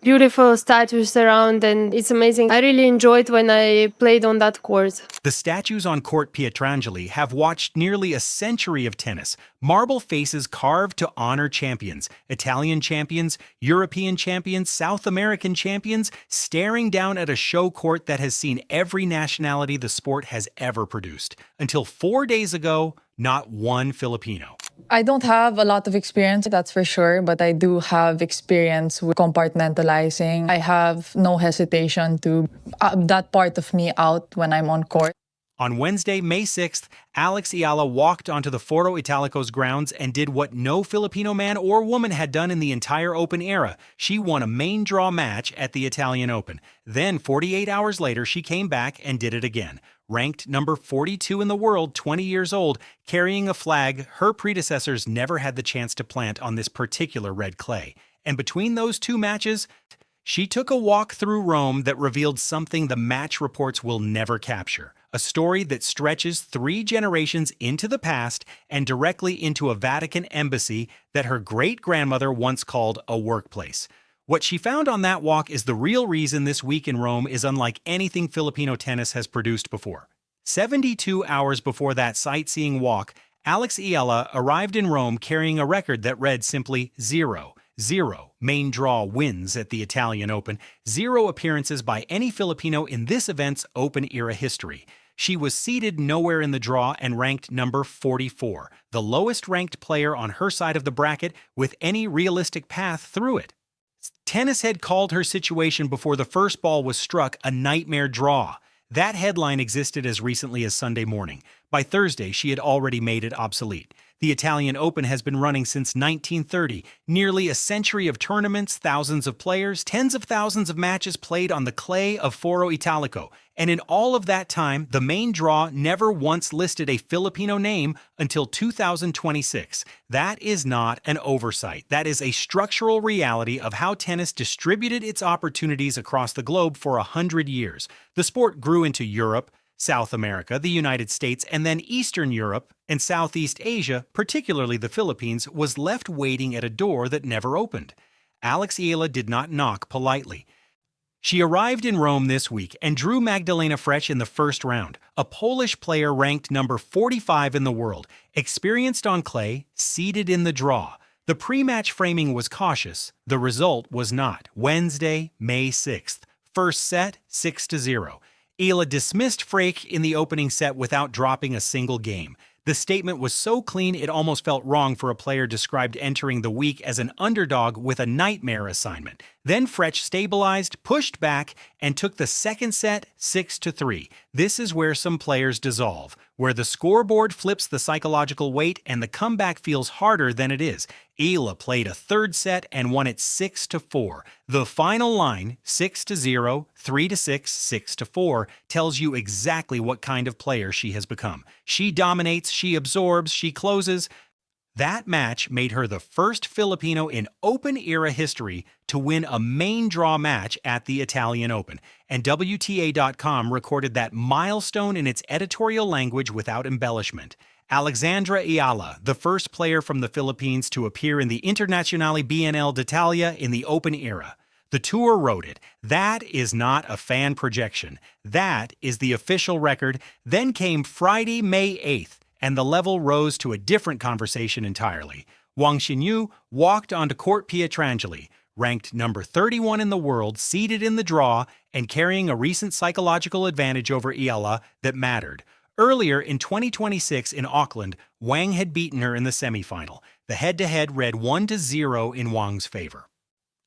beautiful statues around, and it's amazing. I really enjoyed when I played on that court. The statues on Court Pietrangeli have watched nearly a century of tennis. Marble faces carved to honor champions, Italian champions, European champions, South American champions, staring down at a show court that has seen every nationality the sport has ever produced. Until 4 days ago, not one Filipino. I don't have a lot of experience, that's for sure, but I do have experience with compartmentalizing. I have no hesitation to that part of me out when I'm on court. On Wednesday, May 6th, Alex Eala walked onto the Foro Italico's grounds and did what no Filipino man or woman had done in the entire Open era. She won a main draw match at the Italian Open. Then, 48 hours later, she came back and did it again. Ranked number 42 in the world, 20 years old, carrying a flag her predecessors never had the chance to plant on this particular red clay. And between those two matches, she took a walk through Rome that revealed something the match reports will never capture. A story that stretches 3 generations into the past and directly into a Vatican embassy that her great-grandmother once called a workplace. What she found on that walk is the real reason this week in Rome is unlike anything Filipino tennis has produced before. 72 hours before that sightseeing walk, Alex Eala arrived in Rome carrying a record that read simply 0. 0 main draw wins at the Italian Open, 0 appearances by any Filipino in this event's Open-era history. She was seated nowhere in the draw and ranked number 44, the lowest-ranked player on her side of the bracket with any realistic path through it. Tennis had called her situation before the first ball was struck a nightmare draw. That headline existed as recently as Sunday morning. By Thursday, she had already made it obsolete. The Italian Open has been running since 1930, nearly a century of tournaments, thousands of players, tens of thousands of matches played on the clay of Foro Italico. And in all of that time, the main draw never once listed a Filipino name until 2026. That is not an oversight. That is a structural reality of how tennis distributed its opportunities across the globe for 100 years. The sport grew into Europe, South America, the United States, and then Eastern Europe and Southeast Asia, particularly the Philippines, was left waiting at a door that never opened. Alex Eala did not knock politely. She arrived in Rome this week and drew Magdalena Frech in the first round, a Polish player ranked number 45 in the world, experienced on clay, seeded in the draw. The pre-match framing was cautious. The result was not. Wednesday, May 6th. First set, 6-0. Eala dismissed Frech in the opening set without dropping a single game. The statement was so clean it almost felt wrong for a player described entering the week as an underdog with a nightmare assignment. Then Frech stabilized, pushed back, and took the second set 6-3. This is where some players dissolve, where the scoreboard flips the psychological weight and the comeback feels harder than it is. Eala played a third set and won it 6-4. The final line, 6-0, 3-6, 6-4, tells you exactly what kind of player she has become. She dominates, she absorbs, she closes. That match made her the first Filipino in Open-era history to win a main draw match at the Italian Open, and WTA.com recorded that milestone in its editorial language without embellishment. Alexandra Eala, the first player from the Philippines to appear in the Internazionale BNL d'Italia in the Open era. The tour wrote it. That is not a fan projection. That is the official record. Then came Friday, May 8th, and the level rose to a different conversation entirely. Wang Xinyu walked onto Court Pietrangeli, ranked number 31 in the world, seeded in the draw, and carrying a recent psychological advantage over Eala that mattered. Earlier in 2026 in Auckland, Wang had beaten her in the semifinal. The head-to-head read 1-0 in Wang's favor.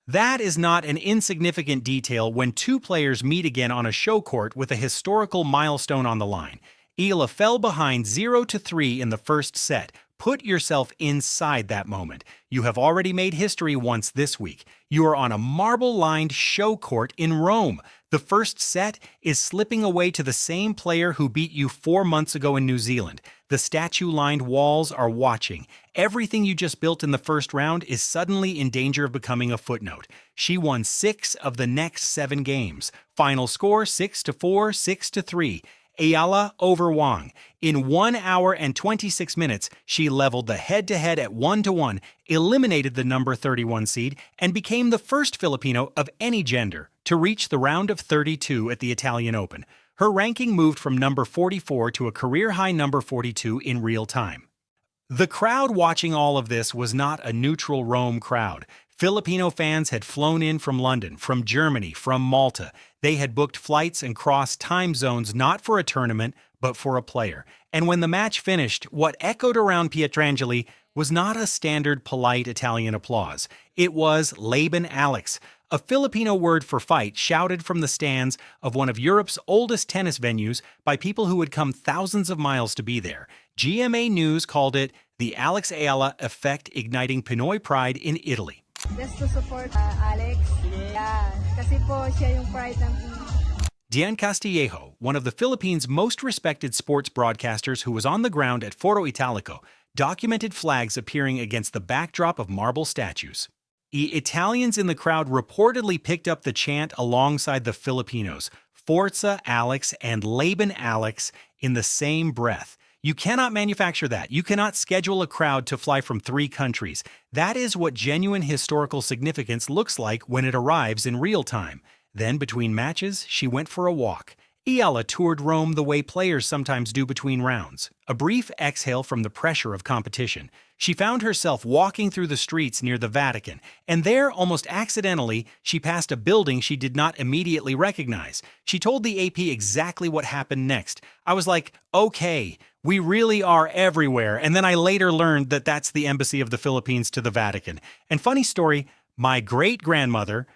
That is not an insignificant detail when two players meet again on a show court with a historical milestone on the line. Eala fell behind 0-3 in the first set. Put yourself inside that moment. You have already made history once this week. You are on a marble-lined show court in Rome. The first set is slipping away to the same player who beat you 4 months ago in New Zealand. The statue-lined walls are watching. Everything you just built in the first round is suddenly in danger of becoming a footnote. She won 6 of the next 7 games. Final score 6-4, 6-3. Eala over Wang. In 1 hour and 26 minutes, she leveled the head-to-head at 1-1, eliminated the number 31 seed, and became the first Filipino of any gender to reach the round of 32 at the Italian Open. Her ranking moved from number 44 to a career-high number 42 in real time. The crowd watching all of this was not a neutral Rome crowd. Filipino fans had flown in from London, from Germany, from Malta. They had booked flights and crossed time zones not for a tournament, but for a player. And when the match finished, what echoed around Pietrangeli was not a standard polite Italian applause. It was Laban Alex, a Filipino word for fight shouted from the stands of one of Europe's oldest tennis venues by people who had come thousands of miles to be there. GMA News called it the Alex Eala effect, igniting Pinoy pride in Italy. Just to support Alex. Yeah, kasi po siya yung pride ng Dian Castillejo, one of the Philippines' most respected sports broadcasters who was on the ground at Foro Italico, documented flags appearing against the backdrop of marble statues. Italians in the crowd reportedly picked up the chant alongside the Filipinos, Forza Alex and Laban Alex, in the same breath. You cannot manufacture that. You cannot schedule a crowd to fly from 3 countries. That is what genuine historical significance looks like when it arrives in real time. Then, between matches, she went for a walk. Eala toured Rome the way players sometimes do between rounds. A brief exhale from the pressure of competition. She found herself walking through the streets near the Vatican, and there, almost accidentally, she passed a building she did not immediately recognize. She told the AP exactly what happened next. I was like, okay, we really are everywhere, and then I later learned that that's the embassy of the Philippines to the Vatican. And funny story, my great-grandmother,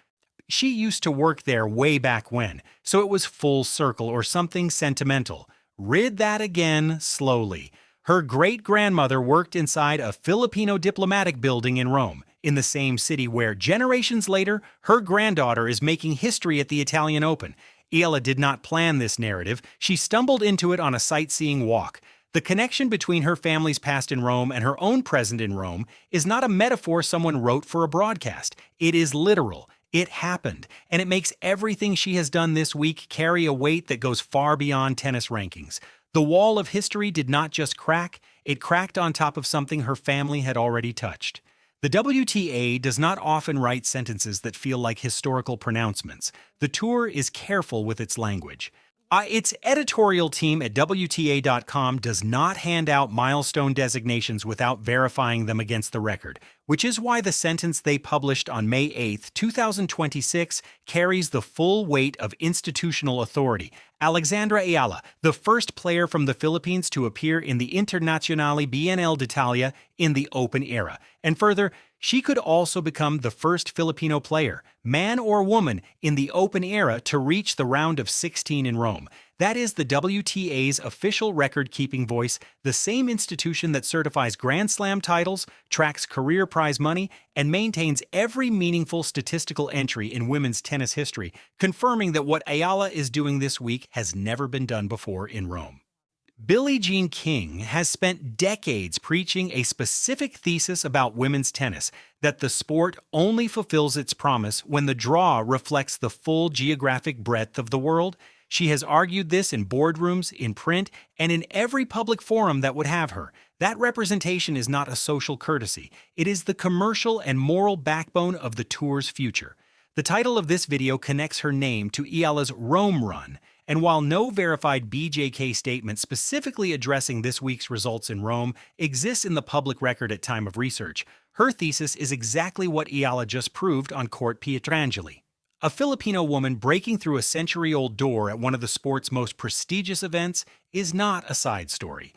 she used to work there way back when, so it was full circle or something sentimental. Read that again slowly. Her great-grandmother worked inside a Filipino diplomatic building in Rome, in the same city where, generations later, her granddaughter is making history at the Italian Open. Eala did not plan this narrative. She stumbled into it on a sightseeing walk. The connection between her family's past in Rome and her own present in Rome is not a metaphor someone wrote for a broadcast. It is literal. It happened, and it makes everything she has done this week carry a weight that goes far beyond tennis rankings. The wall of history did not just crack, it cracked on top of something her family had already touched. The WTA does not often write sentences that feel like historical pronouncements. The tour is careful with its language. Its editorial team at WTA.com does not hand out milestone designations without verifying them against the record, which is why the sentence they published on May 8, 2026 carries the full weight of institutional authority. Alexandra Eala, the first player from the Philippines to appear in the Internazionale BNL d'Italia in the Open era. And further, she could also become the first Filipino player, man or woman, in the Open era to reach the round of 16 in Rome. That is the WTA's official record-keeping voice, the same institution that certifies Grand Slam titles, tracks career prize money, and maintains every meaningful statistical entry in women's tennis history, confirming that what Eala is doing this week has never been done before in Rome. Billie Jean King has spent decades preaching a specific thesis about women's tennis, that the sport only fulfills its promise when the draw reflects the full geographic breadth of the world. She has argued this in boardrooms, in print, and in every public forum that would have her. That representation is not a social courtesy. It is the commercial and moral backbone of the tour's future. The title of this video connects her name to Eala's Rome run. And while no verified BJK statement specifically addressing this week's results in Rome exists in the public record at time of research, her thesis is exactly what Eala just proved on court Pietrangeli. A Filipino woman breaking through a century-old door at one of the sport's most prestigious events is not a side story.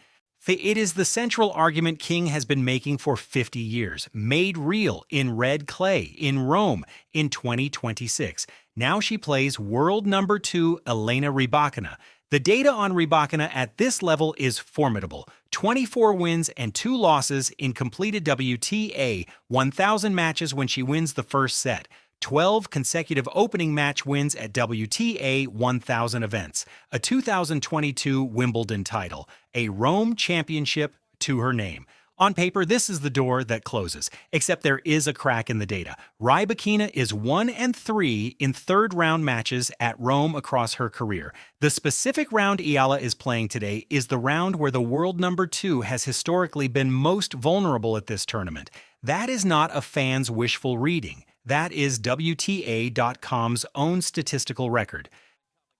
It is the central argument King has been making for 50 years, made real in red clay in Rome in 2026. Now she plays world number 2 Elena Rybakina. The data on Rybakina at this level is formidable. 24 wins and 2 losses in completed WTA 1000 matches when she wins the first set. 12 consecutive opening match wins at WTA 1000 events, a 2022 Wimbledon title, a Rome championship to her name. On paper, this is the door that closes, except there is a crack in the data. Rybakina is 1-3 in third-round matches at Rome across her career. The specific round Eala is playing today is the round where the world number 2 has historically been most vulnerable at this tournament. That is not a fan's wishful reading. That is WTA.com's own statistical record.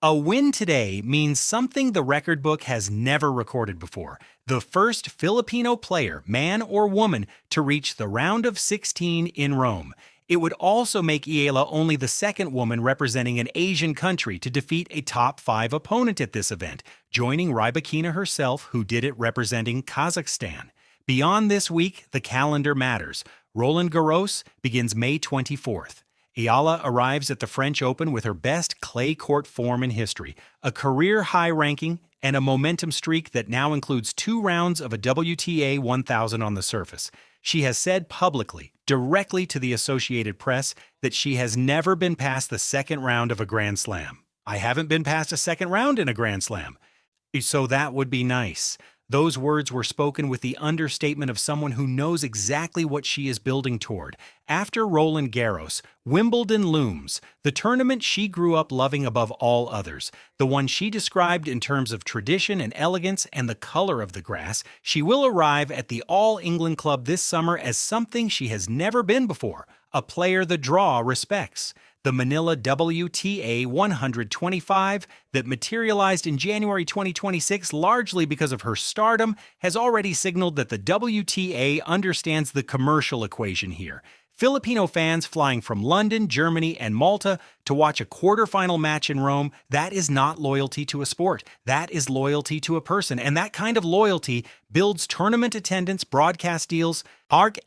A win today means something the record book has never recorded before. The first Filipino player, man or woman, to reach the round of 16 in Rome. It would also make Eala only the second woman representing an Asian country to defeat a top 5 opponent at this event, joining Rybakina herself, who did it representing Kazakhstan. Beyond this week, the calendar matters. Roland Garros begins May 24th. Eala arrives at the French Open with her best clay court form in history, a career-high ranking, and a momentum streak that now includes 2 rounds of a WTA 1000 on the surface. She has said publicly, directly to the Associated Press, that she has never been past the second round of a Grand Slam. I haven't been past a second round in a Grand Slam. So that would be nice. Those words were spoken with the understatement of someone who knows exactly what she is building toward. After Roland Garros, Wimbledon looms, the tournament she grew up loving above all others, the one she described in terms of tradition and elegance and the color of the grass. She will arrive at the All England Club this summer as something she has never been before, a player the draw respects. The Manila WTA 125 that materialized in January 2026 largely because of her stardom has already signaled that the WTA understands the commercial equation here. Filipino fans flying from London, Germany, and Malta to watch a quarterfinal match in Rome, that is not loyalty to a sport. That is loyalty to a person. And that kind of loyalty builds tournament attendance, broadcast deals,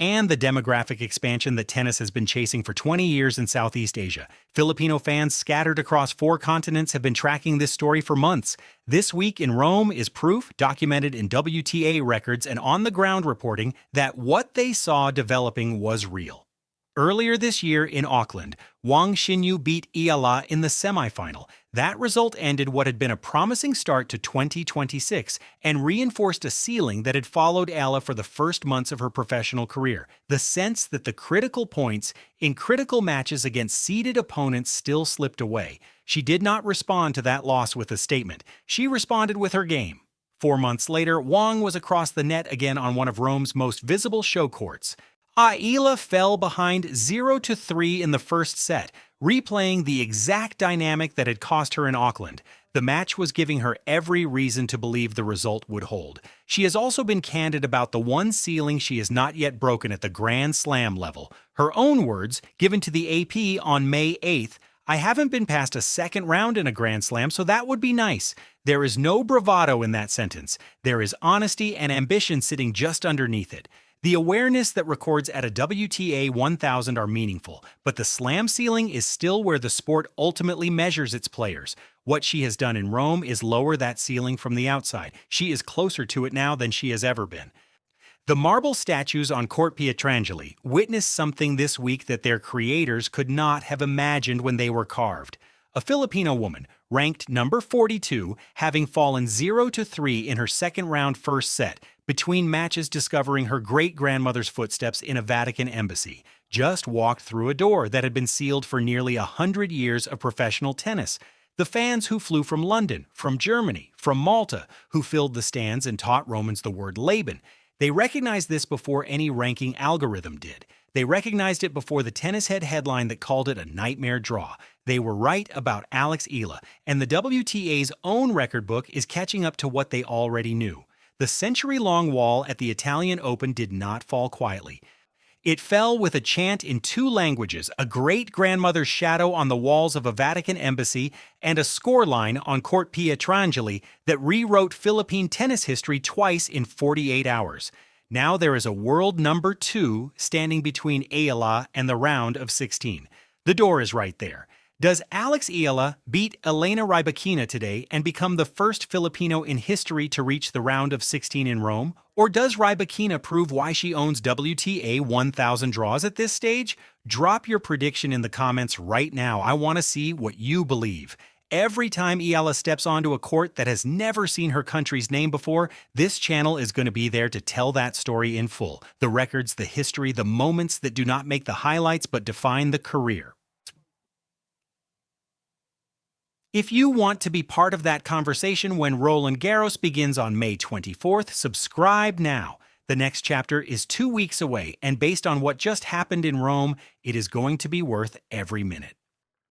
and the demographic expansion that tennis has been chasing for 20 years in Southeast Asia. Filipino fans scattered across 4 continents have been tracking this story for months. This week in Rome is proof, documented in WTA records and on-the-ground reporting, that what they saw developing was real. Earlier this year in Auckland, Wang Xinyu beat Eala in the semifinal. That result ended what had been a promising start to 2026 and reinforced a ceiling that had followed Eala for the first months of her professional career. The sense that the critical points in critical matches against seeded opponents still slipped away. She did not respond to that loss with a statement. She responded with her game. 4 months later, Wang was across the net again on one of Rome's most visible show courts. Eala fell behind 0-3 in the first set, replaying the exact dynamic that had cost her in Auckland. The match was giving her every reason to believe the result would hold. She has also been candid about the one ceiling she has not yet broken at the Grand Slam level. Her own words, given to the AP on May 8th, "I haven't been past a second round in a Grand Slam, so that would be nice." There is no bravado in that sentence. There is honesty and ambition sitting just underneath it. The awareness that records at a WTA 1000 are meaningful, but the slam ceiling is still where the sport ultimately measures its players. What she has done in Rome is lower that ceiling from the outside. She is closer to it now than she has ever been. The marble statues on Court Pietrangeli witnessed something this week that their creators could not have imagined when they were carved. A Filipino woman, ranked number 42, having fallen 0-3 in her second round first set, between matches discovering her great-grandmother's footsteps in a Vatican embassy, just walked through a door that had been sealed for nearly 100 years of professional tennis. The fans who flew from London, from Germany, from Malta, who filled the stands and taught Romans the word Laban, they recognized this before any ranking algorithm did. They recognized it before the Tennis Head headline that called it a nightmare draw. They were right about Alex Eala, and the WTA's own record book is catching up to what they already knew. The century-long wall at the Italian Open did not fall quietly. It fell with a chant in 2 languages, a great-grandmother's shadow on the walls of a Vatican embassy, and a scoreline on Court Pietrangeli that rewrote Philippine tennis history twice in 48 hours. Now there is a world number 2 standing between Eala and the round of 16. The door is right there. Does Alex Eala beat Elena Rybakina today and become the first Filipino in history to reach the round of 16 in Rome? Or does Rybakina prove why she owns WTA 1000 draws at this stage? Drop your prediction in the comments right now. I want to see what you believe. Every time Eala steps onto a court that has never seen her country's name before, this channel is going to be there to tell that story in full. The records, the history, the moments that do not make the highlights but define the career. If you want to be part of that conversation when Roland Garros begins on May 24th, subscribe now. The next chapter is 2 weeks away, and based on what just happened in Rome, it is going to be worth every minute.